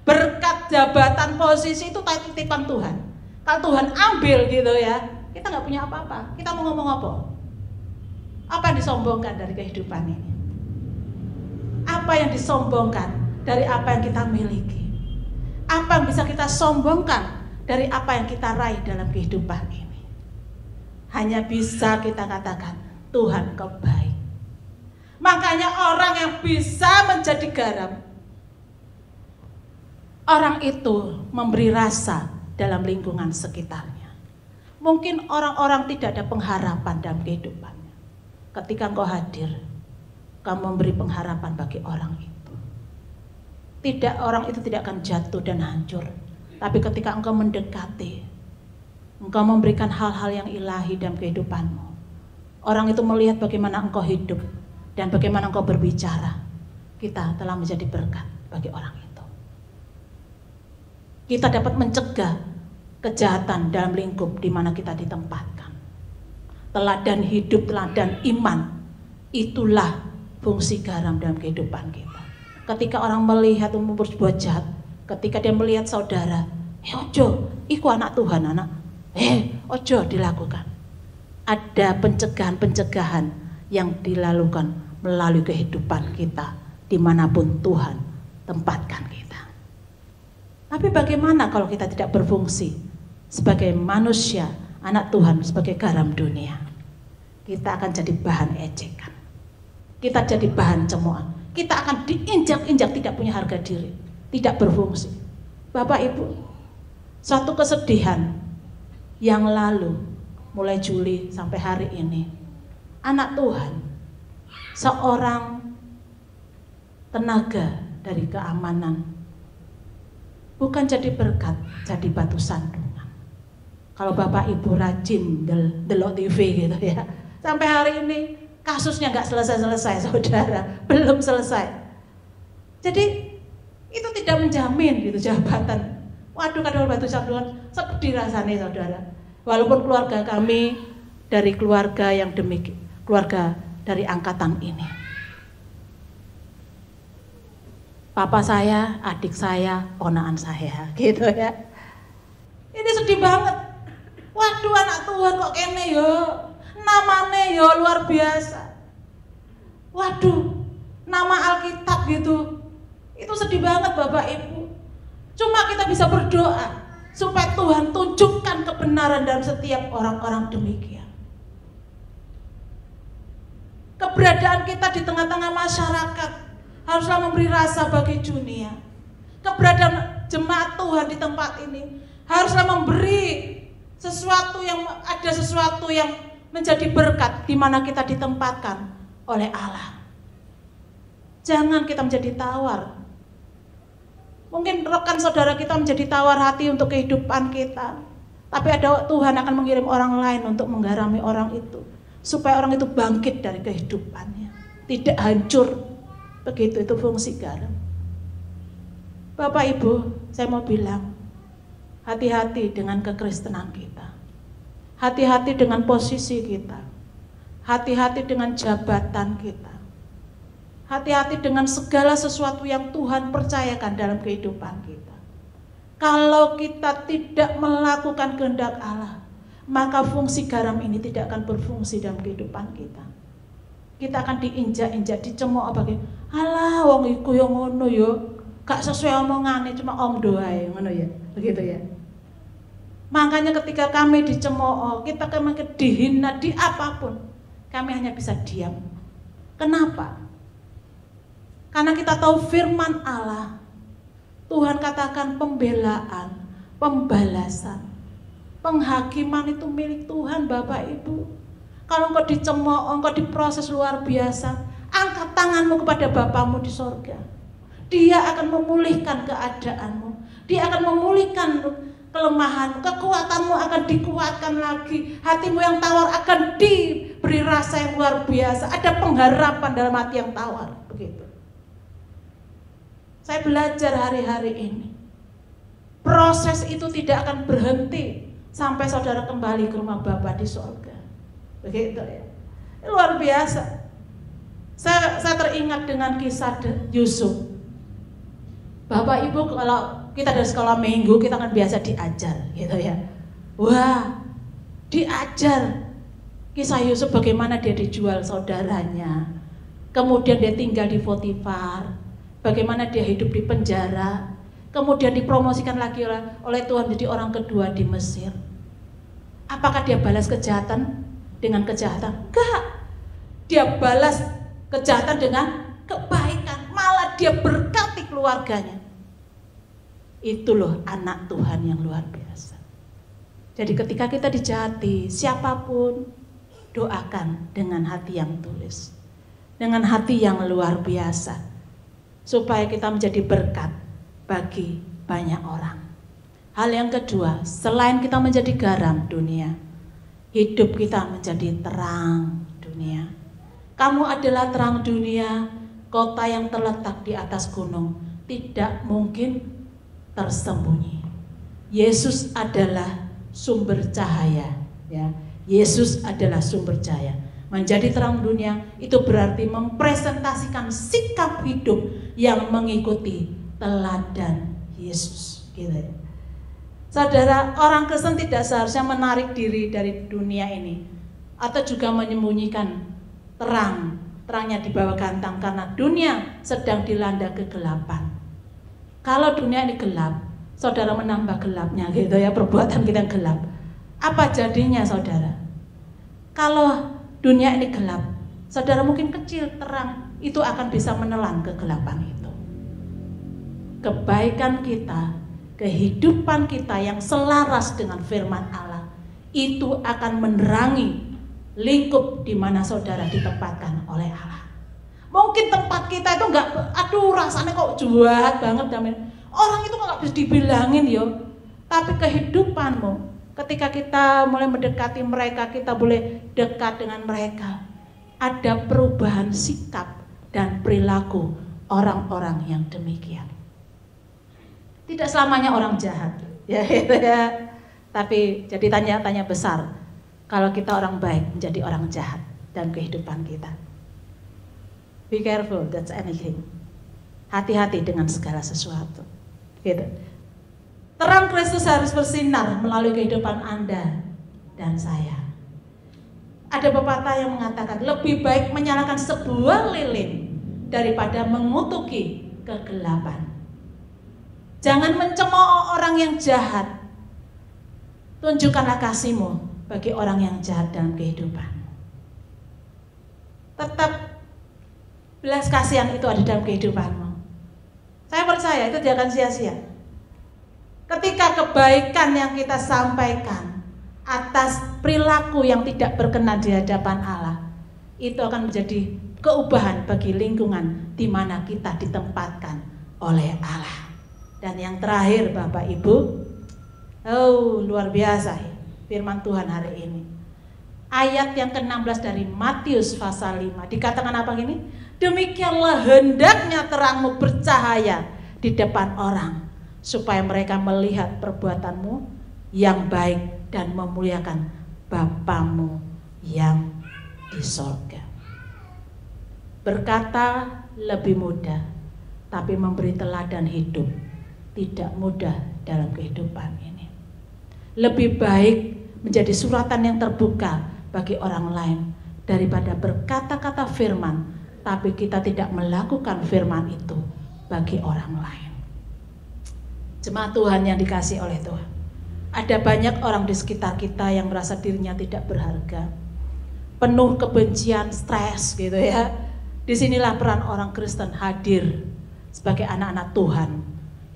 berkat, jabatan, posisi itu titipan Tuhan. Kalau Tuhan ambil gitu ya, kita nggak punya apa-apa. Kita mau ngomong apa? Apa yang disombongkan dari kehidupan ini? Apa yang disombongkan dari apa yang kita miliki? Apa yang bisa kita sombongkan dari apa yang kita raih dalam kehidupan ini? Hanya bisa kita katakan, Tuhan Kau baik. Makanya orang yang bisa menjadi garam, orang itu memberi rasa dalam lingkungan sekitarnya. Mungkin orang-orang tidak ada pengharapan dalam kehidupannya, ketika engkau hadir, kamu memberi pengharapan bagi orang itu. Orang itu tidak akan jatuh dan hancur. Tapi ketika engkau mendekati, engkau memberikan hal-hal yang ilahi dalam kehidupanmu, orang itu melihat bagaimana engkau hidup dan bagaimana engkau berbicara. Kita telah menjadi berkat bagi orang itu. Kita dapat mencegah kejahatan dalam lingkup di mana kita ditempatkan. Teladan hidup, teladan iman, itulah fungsi garam dalam kehidupan kita. Ketika orang melihat berbuat jahat, ketika dia melihat saudara, ojo, iku anak Tuhan anak, ojo dilakukan. Ada pencegahan-pencegahan yang dilakukan melalui kehidupan kita dimanapun Tuhan tempatkan kita. Tapi bagaimana kalau kita tidak berfungsi sebagai manusia, anak Tuhan, sebagai garam dunia? Kita akan jadi bahan ejekan. Kita jadi bahan cemoohan. Kita akan diinjak-injak, tidak punya harga diri, tidak berfungsi. Bapak Ibu, satu kesedihan yang lalu, mulai Juli sampai hari ini, anak Tuhan, seorang tenaga dari keamanan, bukan jadi berkat, jadi batu sandungan. Kalau Bapak Ibu rajin delok TV gitu ya, sampai hari ini kasusnya nggak selesai-selesai, saudara, belum selesai. Jadi itu tidak menjamin gitu jabatan. Waduh, kadang batu sandungan, sedih rasanya, saudara. Walaupun keluarga kami dari keluarga yang demikian, keluarga dari angkatan ini. Papa saya, adik saya, ponaan saya, gitu ya. Ini sedih banget. Waduh, anak Tuhan kok kene yo. Namanya yo luar biasa. Waduh, nama Alkitab gitu. Itu sedih banget Bapak Ibu. Cuma kita bisa berdoa supaya Tuhan tunjukkan kebenaran dalam setiap orang-orang demikian. Keberadaan kita di tengah-tengah masyarakat haruslah memberi rasa bagi dunia. Keberadaan jemaat Tuhan di tempat ini haruslah memberi sesuatu yang menjadi berkat di mana kita ditempatkan oleh Allah. Jangan kita menjadi tawar. Mungkin rekan saudara kita menjadi tawar hati untuk kehidupan kita. Tapi ada Tuhan akan mengirim orang lain untuk menggarami orang itu. Supaya orang itu bangkit dari kehidupannya. Tidak hancur. Begitu itu fungsi garam. Bapak Ibu, saya mau bilang, hati-hati dengan kekristenan kita. Hati-hati dengan posisi kita. Hati-hati dengan jabatan kita. Hati-hati dengan segala sesuatu yang Tuhan percayakan dalam kehidupan kita. Kalau kita tidak melakukan kehendak Allah, maka fungsi garam ini tidak akan berfungsi dalam kehidupan kita. Kita akan diinjak-injak, dicemooh bagi alah wong iku yo ngono yo, gak sesuai omongane, cuma om doae ngono ya. Begitu ya. Makanya ketika kami dicemooh, kita kami dihina di apapun, kami hanya bisa diam. Kenapa? Karena kita tahu firman Allah. Tuhan katakan pembelaan, pembalasan, penghakiman itu milik Tuhan Bapak Ibu. Kalau engkau dicemooh, engkau diproses luar biasa, angkat tanganmu kepada Bapamu di sorga. Dia akan memulihkan keadaanmu. Dia akan memulihkan kelemahanmu, kekuatanmu akan dikuatkan lagi. Hatimu yang tawar akan diberi rasa yang luar biasa. Ada pengharapan dalam hati yang tawar. Begitu. Saya belajar hari-hari ini. Proses itu tidak akan berhenti sampai saudara kembali ke rumah Bapa di surga. Begitu ya. Ini luar biasa. Saya teringat dengan kisah Yusuf. Bapak Ibu, kalau kita dari sekolah minggu, kita kan biasa diajar gitu ya. Wah, diajar kisah Yusuf bagaimana dia dijual saudaranya. Kemudian dia tinggal di Potifar. Bagaimana dia hidup di penjara, kemudian dipromosikan lagi oleh Tuhan menjadi orang kedua di Mesir. Apakah dia balas kejahatan dengan kejahatan? Enggak. Dia balas kejahatan dengan kebaikan, malah dia berkati keluarganya. Itu loh anak Tuhan yang luar biasa. Jadi ketika kita dijahati, siapapun, doakan dengan hati yang tulus, dengan hati yang luar biasa, supaya kita menjadi berkat bagi banyak orang. Hal yang kedua, selain kita menjadi garam dunia, hidup kita menjadi terang dunia. Kamu adalah terang dunia, kota yang terletak di atas gunung, tidak mungkin tersembunyi. Yesus adalah sumber cahaya, ya. Yesus adalah sumber cahaya. Menjadi terang dunia itu berarti mempresentasikan sikap hidup yang mengikuti teladan Yesus, gitu. Saudara, orang Kristen tidak seharusnya menarik diri dari dunia ini atau juga menyembunyikan terangnya di bawah gantang, karena dunia sedang dilanda kegelapan. Kalau dunia ini gelap, saudara menambah gelapnya, gitu ya, perbuatan kita yang gelap. Apa jadinya, saudara? Kalau dunia ini gelap, saudara mungkin kecil, terang itu akan bisa menelan kegelapan itu. Kebaikan kita, kehidupan kita yang selaras dengan firman Allah itu akan menerangi lingkup di mana saudara ditempatkan oleh Allah. Mungkin tempat kita itu enggak, aduh rasanya kok jahat banget, orang itu nggak bisa dibilangin yo. Tapi kehidupanmu, ketika kita mulai mendekati mereka, kita boleh dekat dengan mereka, ada perubahan sikap dan perilaku orang-orang yang demikian. Tidak selamanya orang jahat, ya. Tapi jadi tanya-tanya besar, kalau kita orang baik menjadi orang jahat dalam kehidupan kita. Be careful, that's anything. Hati-hati dengan segala sesuatu. Gitu. Terang Kristus harus bersinar melalui kehidupan Anda dan saya. Ada pepatah yang mengatakan lebih baik menyalakan sebuah lilin daripada mengutuki kegelapan. Jangan mencemooh orang yang jahat. Tunjukkanlah kasih-Mu bagi orang yang jahat dalam kehidupan. Tetap belas kasihan itu ada dalam kehidupanmu. Saya percaya itu tidak akan sia-sia. Ketika kebaikan yang kita sampaikan atas perilaku yang tidak berkenan di hadapan Allah, itu akan menjadi keubahan bagi lingkungan di mana kita ditempatkan oleh Allah. Dan yang terakhir, Bapak Ibu, luar biasa ya, firman Tuhan hari ini. Ayat yang ke-16 dari Matius pasal 5 dikatakan apa gini? Demikianlah hendaknya terangmu bercahaya di depan orang, supaya mereka melihat perbuatanmu yang baik dan memuliakan Bapamu yang di sorga. Berkata lebih mudah, tapi memberi teladan hidup tidak mudah dalam kehidupan ini. Lebih baik menjadi suratan yang terbuka bagi orang lain daripada berkata-kata firman tapi kita tidak melakukan firman itu bagi orang lain. Jemaat Tuhan yang dikasihi oleh Tuhan, ada banyak orang di sekitar kita yang merasa dirinya tidak berharga, penuh kebencian, stres gitu ya. Disinilah peran orang Kristen hadir sebagai anak-anak Tuhan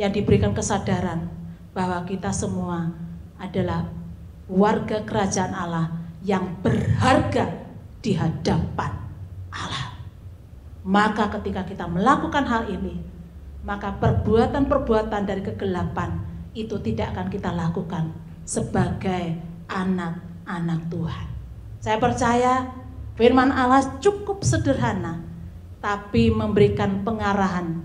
yang diberikan kesadaran bahwa kita semua adalah warga kerajaan Allah yang berharga di hadapan Allah. Maka ketika kita melakukan hal ini, maka perbuatan-perbuatan dari kegelapan itu tidak akan kita lakukan sebagai anak-anak Tuhan. Saya percaya firman Allah cukup sederhana, tapi memberikan pengarahan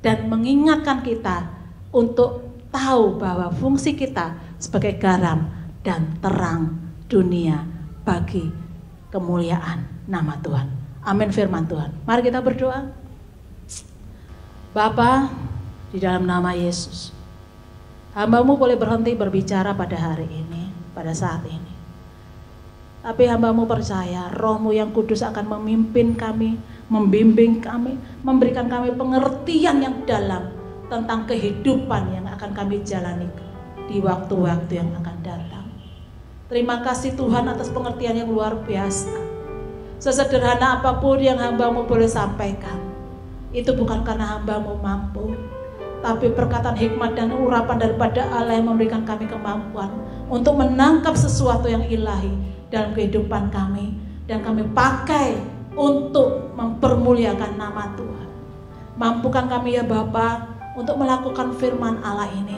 dan mengingatkan kita untuk tahu bahwa fungsi kita sebagai garam dan terang dunia bagi kemuliaan nama Tuhan. Amin firman Tuhan. Mari kita berdoa. Bapa, di dalam nama Yesus, hamba-Mu boleh berhenti berbicara pada hari ini, pada saat ini. Tapi hamba-Mu percaya Roh-Mu yang kudus akan memimpin kami, membimbing kami, memberikan kami pengertian yang dalam tentang kehidupan yang akan kami jalani di waktu-waktu yang akan datang. Terima kasih Tuhan atas pengertian yang luar biasa. Sesederhana apapun yang hamba-Mu boleh sampaikan, itu bukan karena hamba-Mu mampu, tetapi perkataan hikmat dan urapan daripada Allah yang memberikan kami kemampuan untuk menangkap sesuatu yang ilahi dalam kehidupan kami, dan kami pakai untuk mempermuliakan nama Tuhan. Mampukan kami ya Bapa untuk melakukan firman Allah ini,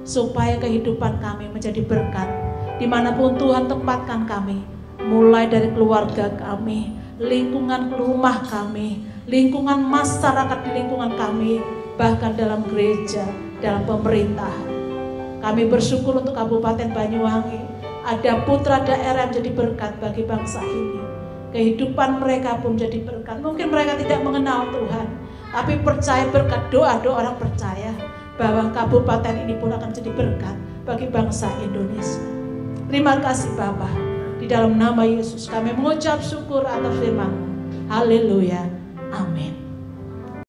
supaya kehidupan kami menjadi berkat dimanapun Tuhan tempatkan kami, mulai dari keluarga kami, lingkungan rumah kami, lingkungan masyarakat di lingkungan kami, bahkan dalam gereja, dalam pemerintahan. Kami bersyukur untuk Kabupaten Banyuwangi, ada putra daerah yang menjadi berkat bagi bangsa ini. Kehidupan mereka pun menjadi berkat. Mungkin mereka tidak mengenal Tuhan, tapi percaya berkat doa-doa orang percaya bahwa kabupaten ini pun akan jadi berkat bagi bangsa Indonesia. Terima kasih Bapa. Di dalam nama Yesus kami mengucap syukur atas firman-Mu. Haleluya. Amin.